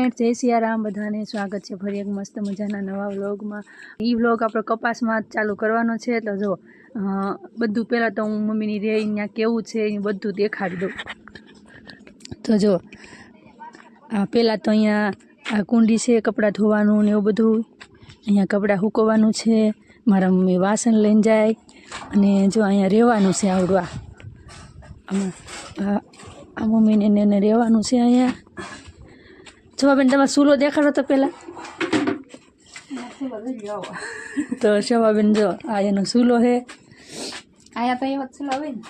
Friends, જય સિયારામ બધાને સ્વાગત છે ફરી એક મસ્ત મજાના નવા વ્લોગમાં। એ વ્લોગ આપણે કપાસમાં ચાલુ કરવાનો છે। તો જો બધું પહેલાં તો હું મમ્મીની રે અહીંયા કેવું છે એ બધું દેખાડી દઉં। તો જો પહેલાં તો અહીંયા આ કુંડી છે કપડાં ધોવાનું ને એવું બધું, અહીંયા કપડાં સૂકવવાનું છે। મારા મમ્મી વાસણ લઈને જાય અને જો અહીંયા રહેવાનું છે આવડું આ મમ્મીને એને રહેવાનું છે અહીંયા। શોભાબેન તમારે ચૂલો દેખાડો તો પહેલાં। તો શોભાબેન જો આ એનો ચૂલો છે, આયા તો એવો ચૂલો હોય ને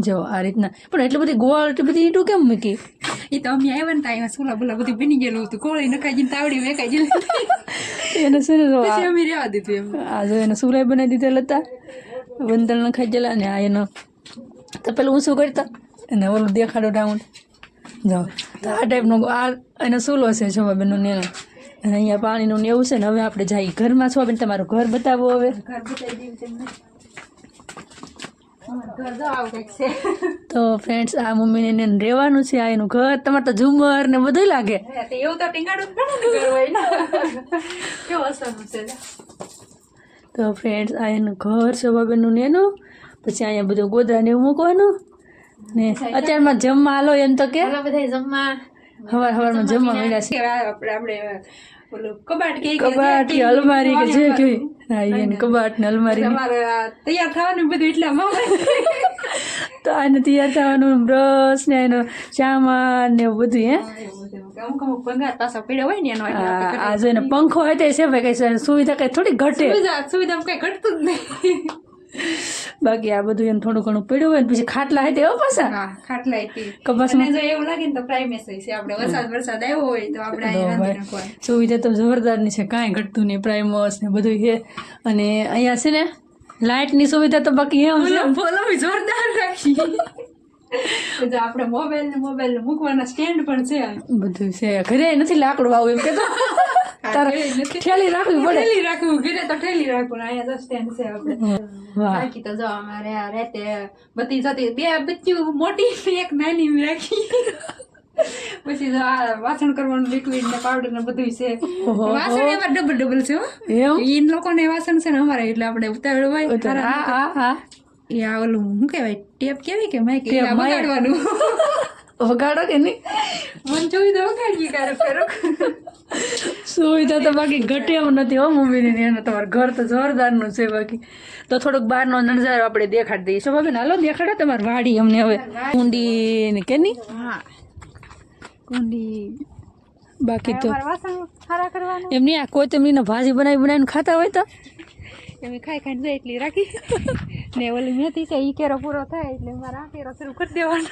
જો આ રીતના। પણ એટલી બધી ગોળ એટલી બધી ઈંટું કેમ મૂકી? એ તો અમે આવ્યા ને ત્યાં ચૂલા બોલા બધું બની ગયેલું હતું, કોળી નખાઈ જઈને તાવડી મેકાઈ ગયેલી એને શું પછી અમે રહેવા દીધું એમ। આ જો એને ચૂલા બનાવી દીધેલા હતા, વંતળ નખાઈ ગયેલા ને આ એનો તો પેલું હું શું કરતા અને ઓલું દેખાડો રાઉન્ડ જો તો આ ટાઈપનો આ એનો ચૂલો છે શોભાબેનનો ને એનો, અને અહીંયા પાણીનું ને એવું છે ને। હવે આપણે જઈએ ઘરમાં। શોભાબેન તમારું ઘર બતાવો હવે। ઘર બતાવી દેવું તમને, ઘર જો આવું કંઈક છે। તો ફ્રેન્ડ્સ આ મમ્મીને એને રહેવાનું છે, આ એનું ઘર। તમારે તો ઝુમર ને બધું લાગે, એવું તો ટીંગાડું જ પડે ને ઘર હોય ને કેવું અસરનું છે। તો ફ્રેન્ડ્સ આ એનું ઘર શોભાબેનનું ને એનું। પછી અહીંયા બધું ગોદરા ને એવું મૂકવાનું ને અત્યારમાં જમવા હાલો એમ તો કે બધા જમવા સવારમાં જમવા મળ્યા છે। આપણે ઓલું કબાટ કે કબાટ કે અલમારી કે જે કઈ હા એને કબાટ ને અલમારી તમારે તૈયાર થવાનું બધું એટલામાં તો આને તૈયાર થવાનું બ્રશ ને એનો સામાન ને એવું બધું હે અમુક અમુક ભંગાર પાછા પડ્યા હોય ને એનો આ જો એને પંખો હોય તો છે ભાઈ કઈ સુવિધા કઈ થોડી ઘટે, સુવિધા કઈ ઘટતું જ નહીં। બાકી આ બધું એમ થોડું ઘણું પડ્યું હોય ને પછી ખાટલા હોય તો એવા પાછા ખાટલા કપાસમાં જો એવું લાગે ને તો પ્રાઇમેસ હોય છે। આપણે વરસાદ આવ્યો હોય તો આપણે રાંધી નાખવાનું। સુવિધા તો જોરદારની છે, કાંઈ ઘટતું નહીં, પ્રાઇમસ ને બધું છે। અને અહીંયા છે ને લાઇટની સુવિધા તો બાકી એમ છે બોલો જોરદાર રાખી। જો આપણે મોબાઈલ મૂકવાના સ્ટેન્ડ પણ છે, બધું છે। ઘરે નથી લાકડું આવું એમ કે તો તારે ઠેલી રાખવી પડે, ઠેલી રાખવું ઘરે તો ઠેલી રાખવું, અહીંયા તો સ્ટેન્ડ છે આપણે। વાહ બાકી તો જો અમારે આ રાતે બધી જતી બે બચ્ચું મોટી એક નાની રાખી। પછી જો આ વાસણ કરવાનું લિક્વિડ ને પાવડર ને બધું છે। વાસણ એમાં ડબલ છે હો, ઈન લોકોને વાસણ છે ને અમારે એટલે આપણે ઉતાવળ હોય એ આ ઓલું શું કહેવાય ટેપ કેવી કે માઈક વગાડવાનું વગાડો કે નહીં મન જોઈ તો વગાડીએ ક્યારેક સુવિધા તો બાકી ઘટે એમ નથી હો મમ્મીની એને। તમારું ઘર તો જોરદારનું છે। બાકી તો થોડોક બહારનો નજારો આપણે દેખાડી દઈએ। શોભાબેન હાલો દેખાડો તમારી વાડી અમને હવે કુંડી ને કે નહીં? હા કુંડી બાકી તો વાસણ સારા કરવાનું એમ નહીં, આ કોથમીરનો ભાજી બનાવીને ખાતા હોય તો એમ ખાઈને જાય એટલી રાખી ને ઓલી મેથી છે એ કેરો પૂરો થાય એટલે મારે આ કેરો શરૂ કરી દેવાનો।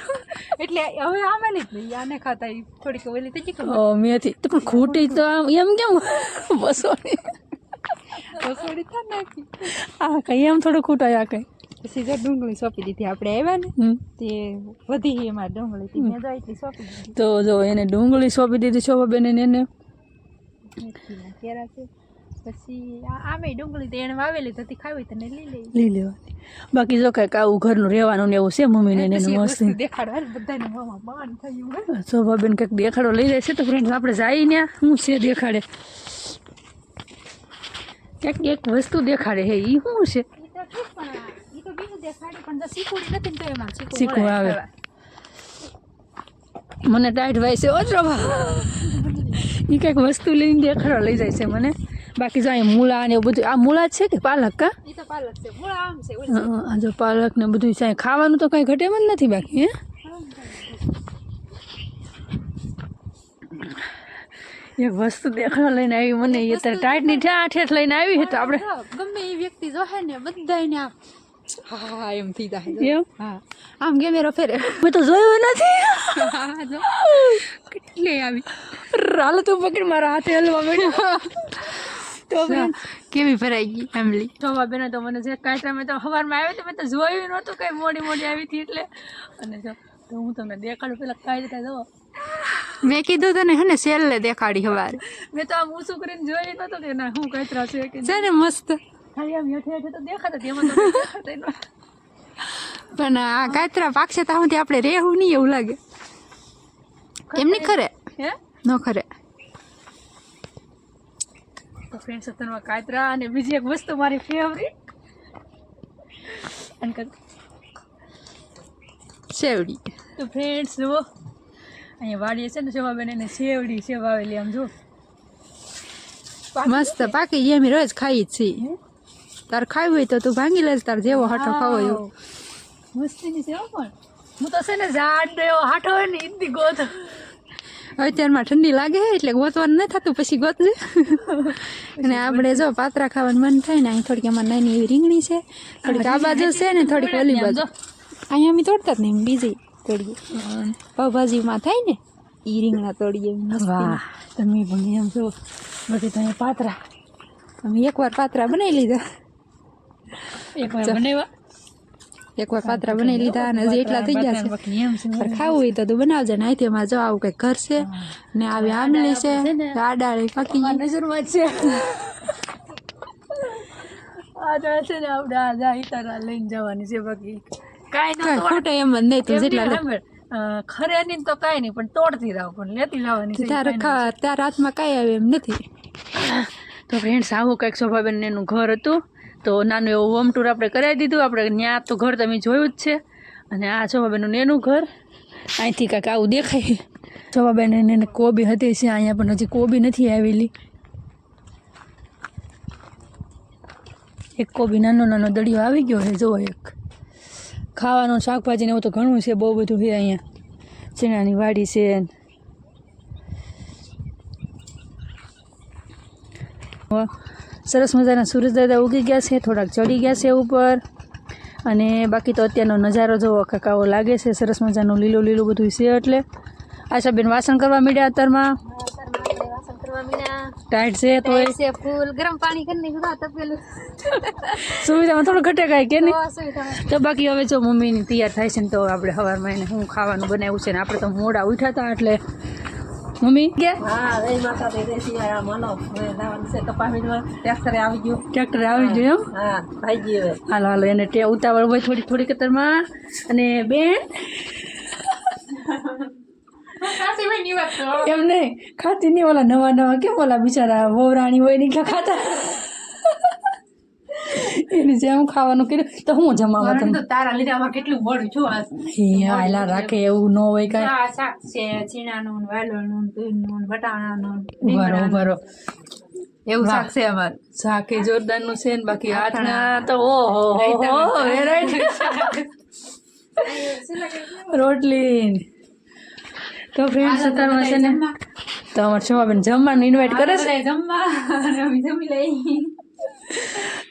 એટલે હવે આમે નહીં આને ખાતા એ થોડીક ઓલી થઈ ગઈ મેથી તો પણ ખૂટી તો આમ એમ કેમ બસોડી રસોડી થાય નાખી આ કઈ એમ થોડું ખૂટાય આ કઈ। પછી જો ડુંગળી સોંપી દીધી આપણે આવ્યા ને તે વધી એમાં ડુંગળી મેં જાય એટલી સોંપી દીધી। તો જો એને ડુંગળી સોંપી દીધી શોભાબેન એને કેરા છે। પછી આમે ડુંગળી તો એને વાવેલી તો ખાવી તો લઈ લેવાની। બાકી જો કઈક આવું ઘરનું રહેવાનું ને એવું છે મમ્મીને એને મસ્ત દેખાડવા બધાને મોમાં માન થયું। શોભાબેન કંઈક દેખાડો લઈ જાય છે। તો ફ્રેન્ડ્સ આપણે જઈએ ને શું છે દેખાડે, ક્યાંક એક વસ્તુ દેખાડે હે એ શું છે? શીખવું આવે મને ટાઈટ વાય છે ઓછો એ કંઈક વસ્તુ લઈને દેખાડો લઈ જાય છે મને। બાકી જો અહીંયા મૂળા ને એવું બધું, આ મૂળા જ છે કે પાલક? કા આ જો પાલક ને બધું છે ખાવાનું તો કઈ ઘટે એમ જ નથી બાકી હે। એક વસ્તુ દેખાડો લઈને આવી મને, એ તારે ટાઈટની ઠેઠ લઈને આવી છે તો આપણે ગમે એ વ્યક્તિ જોહે ને બધાને હા એમ થઈ જાય એમ હા આમ કેમેરો ફેરે મેં તો જોયું નથી કેટલી આવી હાલ તું પકડ મારા હાથે હલવા મળ્યો તો કેવી ભરાઈ ગઈ ફેમિલી। શોભાબેન તો મને જે કાંઈ મેં તો સવારમાં આવી તો મેં તો જોયું નહોતું કઈ મોડી આવી હતી એટલે। અને જો તો હું તમને દેખાડું પેલા કાંઈ રીતે જો મેં કીધું તને હે ને સેલને દેખાડી સવારે, મેં તો આમ ઊંચું કરીને જોયું નહોતું કે ના હું કચરા છે કે છે ને મસ્ત ખાલી આમ હેઠે હેઠે તો દેખાતા એમાં તો દેખાતા પણ આ કાતરા પાકશે ત્યાં સુધી આપણે રહેવું નહીં એવું લાગે। એમ નહીં ખરે હે ન ખરે. તો ફ્રેન્ડ્સ અત્યારમાં કાતરા અને બીજી એક વસ્તુ મારી ફેવરિટ શેવડી. તો ફ્રેન્ડ્સ જુઓ અહીંયા વાડીએ છે ને શોભાબેન એને શેવડી સેવ આવેલી આમ જો મસ્ત પાકી જે અમે રોજ ખાઈ જ છીએ. તાર ખાવી હોય તો તું ભાંગી લેજ, તાર જેવો હાટો ખાવો એવો. મસ્તીની સેવ પણ હું તો છે ને ઝાડ એવો હાટો હોય ને ઈદી ગોત. અત્યારમાં ઠંડી લાગે એટલે ગોતવાનું ન થતું, પછી ગોતજે. અને આપણે જો પાત્રા ખાવાનું મન થાય ને, અહીં થોડીક અમારે નાની એવી રીંગણી છે, થોડીક આ બાજુ છે ને થોડીક ઓલી બાજુ. અહીંયા અમે તોડતા જ નહીં, બીજી તોડીએ. પાવભાજીમાં થાય ને એ રીંગણા તોડીએ. વાહ તમે પણ એમ જો બધી તમે પાત્રા અમે એકવાર પાત્રા બનાવી લીધા. એકવાર બનાવ્યા એકવાર પાત્રા બનાવી લીધા અને હજી એટલા થઈ ગયા છે. એમ છે પણ ખાવું હોય તો તું બનાવજે ને. અહીંથી એમાં જો આવું કંઈક ઘર છે ને આવી આંબલી છે, આડાળી પાકી ગઈ. નજરમાં જ છે આ તો છે ને આપણે આ જાય તારા લઈને જવાની છે, બાકી કાંઈ કાંઈ ખોટે એમ જ નહીં. તું જેટલા ખરે નહીં તો કાંઈ નહીં, પણ તોડતી રાવ પણ લેતી લાવવાની છે. તારા હાથમાં કાંઈ આવે એમ નથી. તો ફ્રેન્ડ્સ આવું કંઈક શોભાબેન એનું ઘર હતું. તો નાનું એવું હોમ ટૂર આપણે કરાવી દીધું. આપણે ત્યાં તો ઘર તમે જોયું જ છે. અને આ શોભાબેનનું એનું ઘર અહીંથી કાંઈક આવું દેખાય. શોભાબેન એને કોબી હતી છે, અહીંયા પણ હજી કોબી નથી આવેલી. એક કોબી નાનો નાનો દળિયો આવી ગયો છે. જુઓ એક ખાવાનું શાકભાજી ને એવું તો ઘણું છે, બહુ બધું છે અહીંયા. ચણાની વાડી છે. સરસ મજાના સૂરજ દાદા ઉગી ગયા છે, થોડાક ચડી ગયા છે ઉપર. અને બાકી તો અત્યારનો નજારો જોવો કાકાઓ લાગે છે. સરસ મજાનું લીલું લીલું બધું છે. એટલે આશાબેન વાસણ કરવા માંડ્યા અત્યારમાં. ટાઈટ છે તો ફૂલ ગરમ પાણી કરી તપેલું સુવિધામાં થોડું ઘટે કાંઈ કે નહીં. તો બાકી હવે જો મમ્મીની તૈયાર થાય છે ને, તો આપણે સવારમાં એને શું ખાવાનું બનાવ્યું છે ને, આપણે તો મોડા ઉઠ્યા હતા એટલે મમ્મી ટ્રેક્ટરે આવી ગયું એમ. હાલો હાલો એને ઉતાવળ હોય થોડીક થોડીક કતરમાં. અને બેન એમ નહીં ખાતી નહીં, ઓલા નવા નવા કેમ ઓલા બિચારા વહરાણી હોય નહીં ખાતા, એની જેમ ખાવાનું કર્યું. તો હું જમાવા તમને તારા લીધામાં કેટલું મોડું છું. હાલા રાખે એવું ન હોય કાંઈ. શાક છે, ચીણાનું, વાલોળનું, તુરનું, વટાણાનું, ઉભારો ઉભારો એવું શાક છે અમારે. શાક એ જોરદારનું છે ને. બાકી હાથના તો ઓહો રોટલી. તો ફ્રેન્ડ્સ અત્યારમાં છે ને, તો અમારે શોભાબેન જમવાનું ઇન્વાઇટ કરે છે. જમી લઈ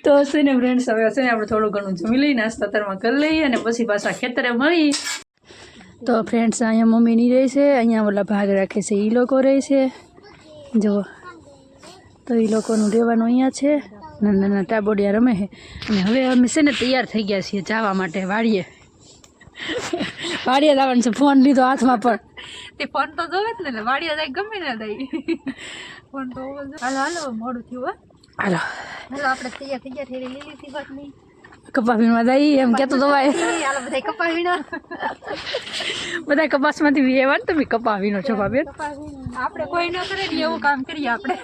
તો છે ને ફ્રેન્ડ્સ હવે છે ને આપણે થોડું ઘણું જમી લઈએ, નાસ્તા અત્યારમાં કરી લઈએ અને પછી પાછા ખેતરે મળી. તો ફ્રેન્ડ્સ અહીંયા મમ્મીની રહે છે, અહીંયા ઓલા ભાગ રાખે છે એ લોકો રહે છે. જુઓ તો એ લોકોનું રહેવાનું અહીંયા છે. નાના નાના ટાબોડિયા રમે છે. અને હવે અમે છે ને તૈયાર થઈ ગયા છીએ જવા માટે વાડીએ. વાડીએ જવાનું છે. ફોન લીધો હાથમાં પણ તે ફોન તો જોવે જ ને, વાડીએ જાય ગમે ને જાય ફોન તો. હાલો હાલો મોડું થયું. હાલો હાલો આપણે તૈયાર થઈ ગયા. થેલી લીલી થી વાત નહીં. કપાસમાં જઈએ એમ કહેતો તો ભાઈ. હાલો બધા કપાવીનો બધા કપાસમાંથી વેવા ને તમે કપાવીનો છો ભાભી. આપણે કોઈ ન કરે ને એવું કામ કરીએ આપણે.